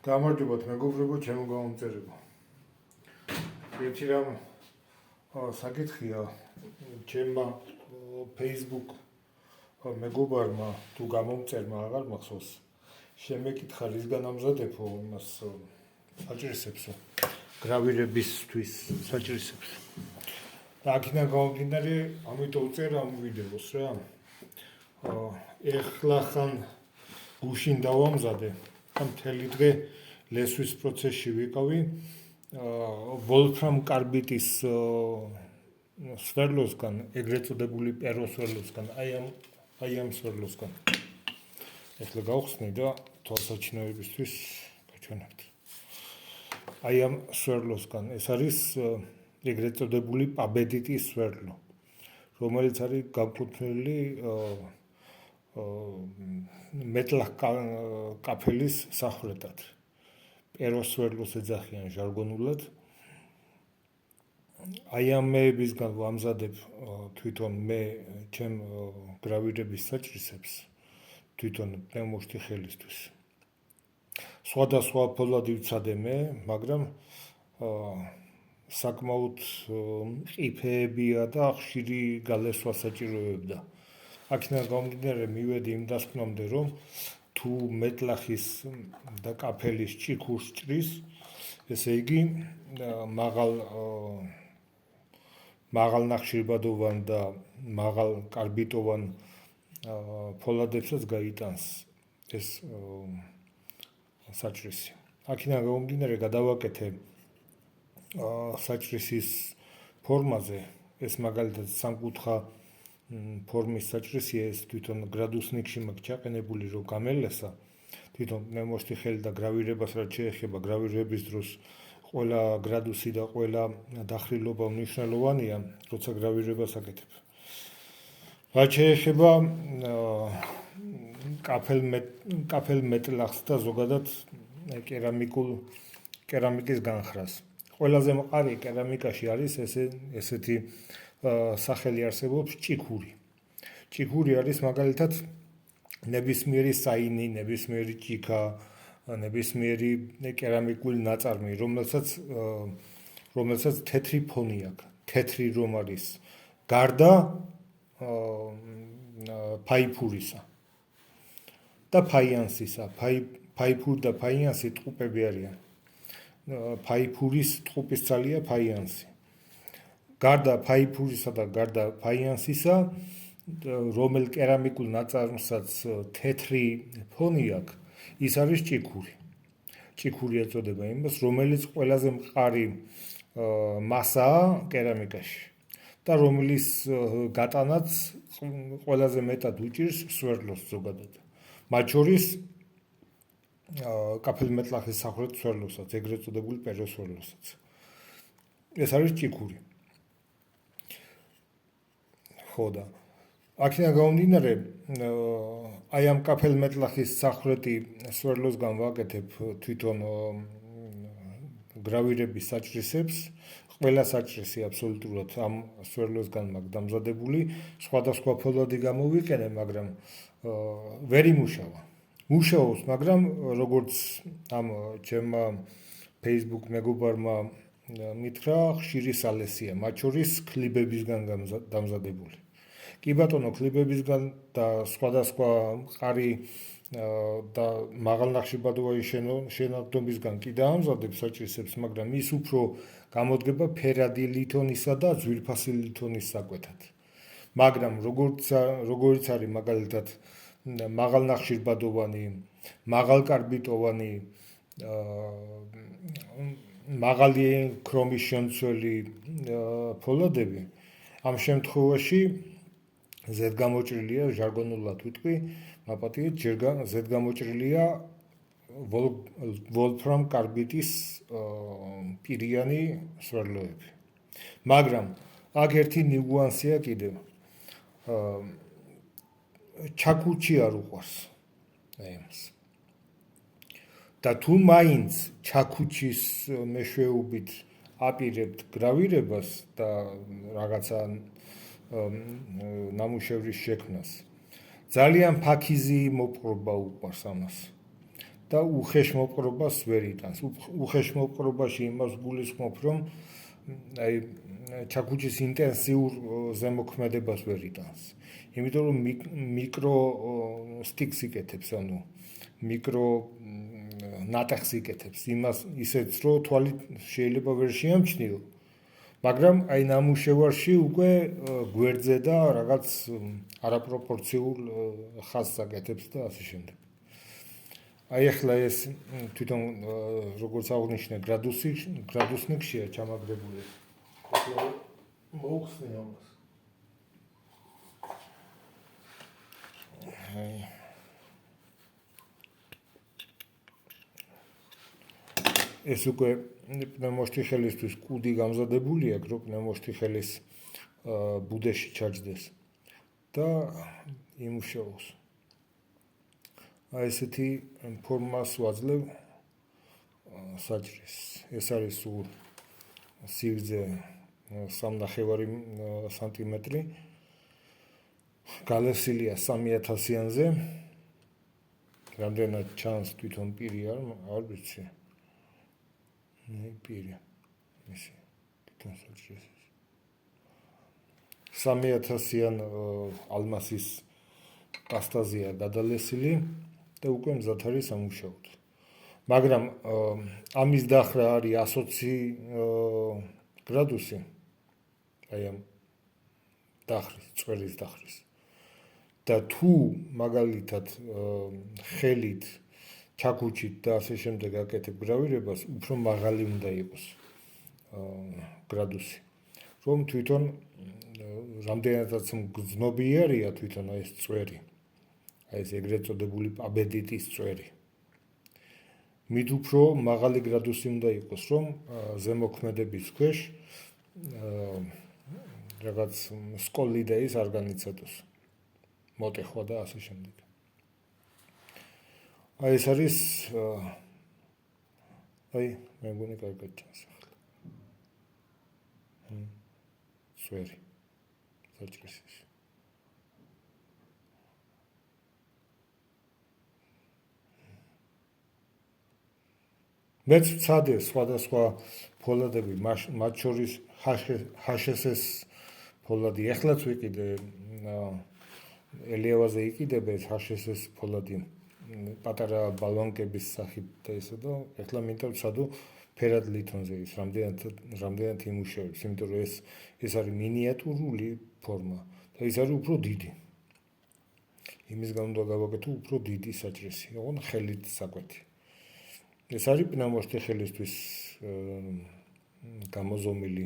გამარჯობათ მეგობრებო, ჩემო გამომწერებო. ერთი რამ საკითხია ჩემმა Facebook მეგობარმა თუ გამომწერმა აღარ მახსოვს. შემეკითხა რისგან ამზადებო იმას საჭიროებსო. გრავირებისთვის საჭიროებს. და აქედან გამომდინარე, ამიტომ ვწერ ამ ვიდეოს რა. ეხლა ხან გუშინ დავამზადე. მთელი დღე ლესვის პროცესში ვიყავი. ვოლფრამ კარბიტის სვერლოსგან, ეგრეთ წოდებული პეროსვერლოსგან, აი ამ სვერლოსგან. ეხლა გავხსნი და თვალსაჩინოებისთვის გაჩვენებთ. აი ამ სვერლოსგან, ეს არის ეგრეთ წოდებული პაბედიტის სვერლო, რომელიც არის განკუთვნილი მეტლაკაფელის სახრედად. პეროსვერლოს ეძახიან ჟარგონულად. აი ამ მეებისგან ვამზადებ თვითონ მე ჩემ გრავირების საჭიროებს, თვითონ პნევმოშთი ხელისთვის. სხვადასხვა ფოლადი ვცადე მე, მაგრამ საკმაოდ ყიფეებია და ხშირი გალესვა საჭიროებდა. აქედან გამომდინარე მივედი იმ დასკვნამდე, რომ თუ მეტლახის და კაფელის ჭიქურს ჭრის, ესე იგი მაღალ ნახშირბადოვან და მაღალ კარბიტოვან ფოლადებსაც გაიტანს ეს საჭრისი. აქედან გამომდინარე გადავაკეთე საჭრისის ფორმაზე, ეს მაგალითად სამკუთხა ფორმის საჭრისია, ეს თვითონ გრადუსნიკში მაქვს ჩაყენებული, რომ გამელესა. თვითონ პნევმოშთი ხელი და გრავირებას რაც შეეხება, გრავირების დროს ყველა გრადუსი და ყველა დახრილობა მნიშვნელოვანია, როცა გრავირებას აკეთებ. რაც შეეხება კაფელ მეტლახს და ზოგადად კერამიკის განხრას. ყველაზე მყარი კერამიკაში არის ესეთი სახელი არსებობს ჭიქური. ჭიქური არის მაგალითად ნებისმიერი საინი, ნებისმიერი ჭიქა, ნებისმიერი კერამიკული ნაწარმი, რომელსაც თეთრი ფონი აქვს, თეთრი რომ არის, გარდა ფაიფურისა და ფაიანსისა. ფაიფური და ფაიანსი ტყუპები არიან. ფაიფურის ტყუპის ძალია ფაიანსი. გარდა ფაიფურისა და გარდა ფაიანსისა, რომელ კერამიკულ ნაწარმსაც თეთრი ფონი აქვს, ის არის ჭიქური. ჭიქური ეწოდება იმას, რომელიც ყველაზე მყარი მასაა კერამიკაში და რომლის გატანაც ყველაზე მეტად უჭირს სვერლოს ზოგადად. მათ შორის კაფელმეტლახის სახრედ სვერლოსაც, ეგრეთ წოდებული პეროსვერლოსაც. ეს არის ჭიქური. ხოდა აქედან გამომდინარე, აი ამ კაფელმეტლახის სახრეთი სვერლოსგან ვაკეთებ თვითონ გრავირების საჭრისებს. ყველა საჭრისი აბსოლუტურად ამ სვერლოსგან მაქვს დამზადებული. სხვადასხვა ფოლადი გამოვიყენე, მაგრამ ვერ იმუშავა. მუშაობს, მაგრამ როგორც ამ ჩემმა Facebook მეგობარმა მითხრა, ხშირი სალესია, მათ შორის ქლიბებისგან დამზადებული. კი ბატონო, ქლიბებისგან და სხვადასხვა მყარი და მაღალნახშირბადოვანი შენადნობისგან კი დაამზადებ საჭიროებს, მაგრამ ის უფრო გამოდგება ფერადი ლითონისა და ძვირფასი ლითონის საკვეთად. მაგრამ როგორც არის მაგალითად მაღალნახშირბადოვანი, მაღალკარბიტოვანი, მაღალი ქრომის შემცველი ფოლადები, ამ შემთხვევაში ზედგამოჭრილია, ჟარგონულად ვიტყვი, მაპატიეთ, ზედგამოჭრილია ვოლფრამ კარბიტის პირიანი სვერლოები. მაგრამ აქ ერთი ნიუანსია კიდევ. ჩაქუჩი არ უყვარს აიმას. და თუ მაინც ჩაქუჩის მეშვეობით აპირებთ გრავირებას და რაღაცა ნამუშევრის შექმნას, ძალიან ფაქიზი მოპყრობა უყვარს ამას. და უხეშ მოპყრობას ვერ იტანს. უხეშ მოპყრობაში იმას გულისხმობ, რომ აი ჩაქუჩის ინტენსიურ ზემოქმედებას ვერ იტანს. იმიტომ რომ მიკრო სტიქს იკეთებს, ანუ მიკრო ნატეხს იკეთებს, იმას ისეც რომ თვალი შეიძლება ვერ შეამჩნიო, მაგრამ აი ნამუშევარში უკვე გვერდზე და რაღაც არაპროპორციულ ხაზს აკეთებს და ასე შემდეგ. აი ახლა ეს თვითონ როგორც აღნიშნე გრადუსნიკშია ჩამაგრებული. მოუხსნე ამას. ეს უკვე პნევმოშტიხელისთვის კუდი გამზადებული აქვს, რომ პნევმოშტიხელის ბუდეში ჩაჯდეს და იმუშაოს. აი ესეთი ფორმას ვაძლევ საჭრის. ეს არის სულ სიგრძე 3.5 სანტიმეტრი. გალესილია 3000-იანზე. რამდენად ჩანს თვითონ პირი არ ვიცი. პირი. ისე თვითონ საჭრის. 3000-იან ალმასის პასტაზეა გადალესილი და უკვე მზად არის ამუშაოთ. მაგრამ ამის დახრა არის 120 გრადუსი. აი ამ დახრის, წვერის დახრის. და თუ მაგალითად ხელით, ჩაქუჩით და ასე შემდეგ აკეთებ გრავირებას, უფრო მაღალი უნდა იყოს გრადუსი. რომ თვითონ რამდენადაც გრძნობიერია თვითონ ეს წვერი. აი ეს ეგრეთ წოდებული აბედიტის წვერი. მით უფრო მაღალი გრადუსი უნდა იყოს, რომ ზემოქმედების ქვეშ რაღაც სკოლი და ის არ განიცადოს. მოტეხვა და ასე შემდეგ. აი ეს არის აი მე მგონი კარგად ჩანს ახლა. წვერი საჭრისის. მეც ვცადე სხვადასხვა ფოლადები, მათ შორის HSS ფოლადი. ეხლაც ვიყიდე ელიავაზე იყიდება ეს HSS ფოლადი პატარა ბალონკების სახით და ესა და ეხლა მინდა ვცადო ფერად ლითონზე ის რამდენად იმუშავებს, იმიტომ რომ ეს არის მინიატურული ფორმა და ის არის უფრო დიდი. იმის გამო უნდა გავაკეთო უფრო დიდი საჭრისი, ოღონდ ხელით საკვეთი. ეს არის პნევმოშტიხელისთვის გამოზომილი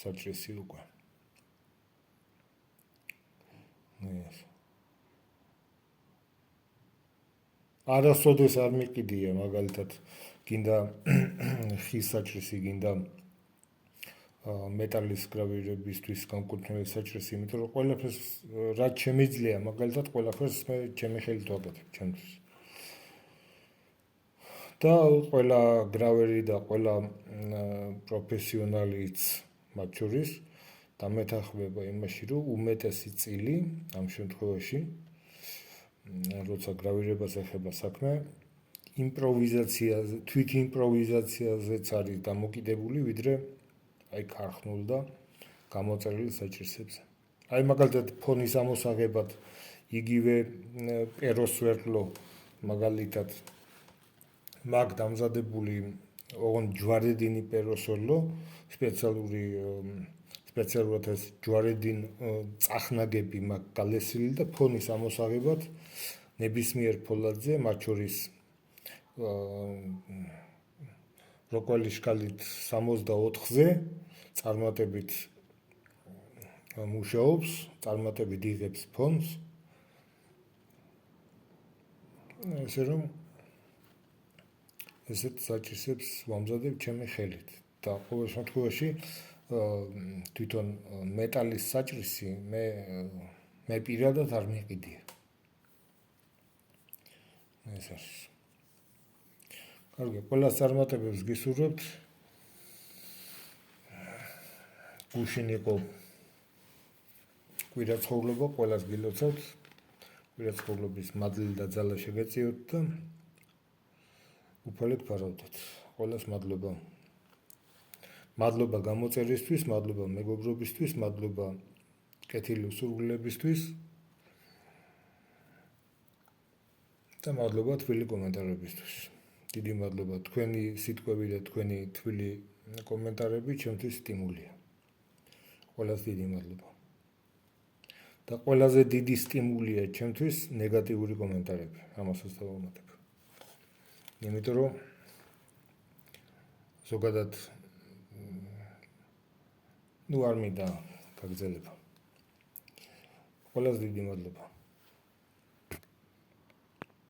საჭრისი უკვე. არასოდეს არ მიყიდია, მაგალითად, გინდა ხის საჭრისი, გინდა მეტალის გრავირებისთვის განკუთვნილი საჭრისი, იმიტომ რომ ყველაფერს რაც შემიძლია, მაგალითად, ყველაფერს მე ჩემი ხელით ვაკეთებ ჩემთვის. და ყველა გრავერი და ყველა პროფესიონალიც მათ შორის დამეთანხმება იმაში, რომ უმეტესი წილი ამ შემთხვევაში, როცა გრავირებას ეხება საქმე, იმპროვიზაციაზე, თვით იმპროვიზაციაზეც არის დამოკიდებული, ვიდრე აი ქარხნულ და გამოწერილი საჭირსებზე. აი მაგალითად ფონის ამოსაღებად იგივე პეროსვერტლო მაგალითად მაგ დამზადებული ოღონდ ჯვარედინი პეროსვერტლო სპეციალურად ეს ჯვარედინ წახნაგები მაგ გალესილი და ფონის ამოსაღებად ნებისმიერ ფოლადზე, მათ შორის როკველი შკალით 64-ზე წარმატებით მუშაობს, წარმატებით იღებს ფონს. ესე რომ ესეთ საჭირსებს ვამზადებ ჩემი ხელით და ყოველ შემთხვევაში თვითონ მეტალის საჭრისი მე პირადად არ მიყიდია. ეს არის. კარგი, ყველას წარმატებებს გისურვებთ. გუშინ იყო კვირაცხოვრლობა, ყველას გილოცავთ. კვირაცხოვრლობის მადლი და ძალა შეგეწიოთ და უფალეთ ფარავდეთ. ყველას მადლობა. მადლობა გამოწერისთვის, მადლობა მეგობრობისთვის, მადლობა კეთილი უსურვილებისთვის და მადლობა თბილი კომენტარებისთვის. დიდი მადლობა. თქვენი სიტყვები და თქვენი თბილი კომენტარები ჩემთვის სტიმულია. ყველას დიდი მადლობა. და ყველაზე დიდი სტიმულია ჩემთვის ნეგატიური კომენტარები. ამასაც დავამატებ. იმიტომ რომ ზოგადად არ მინდა გაგრძელება. ყველას დიდი მადლობა.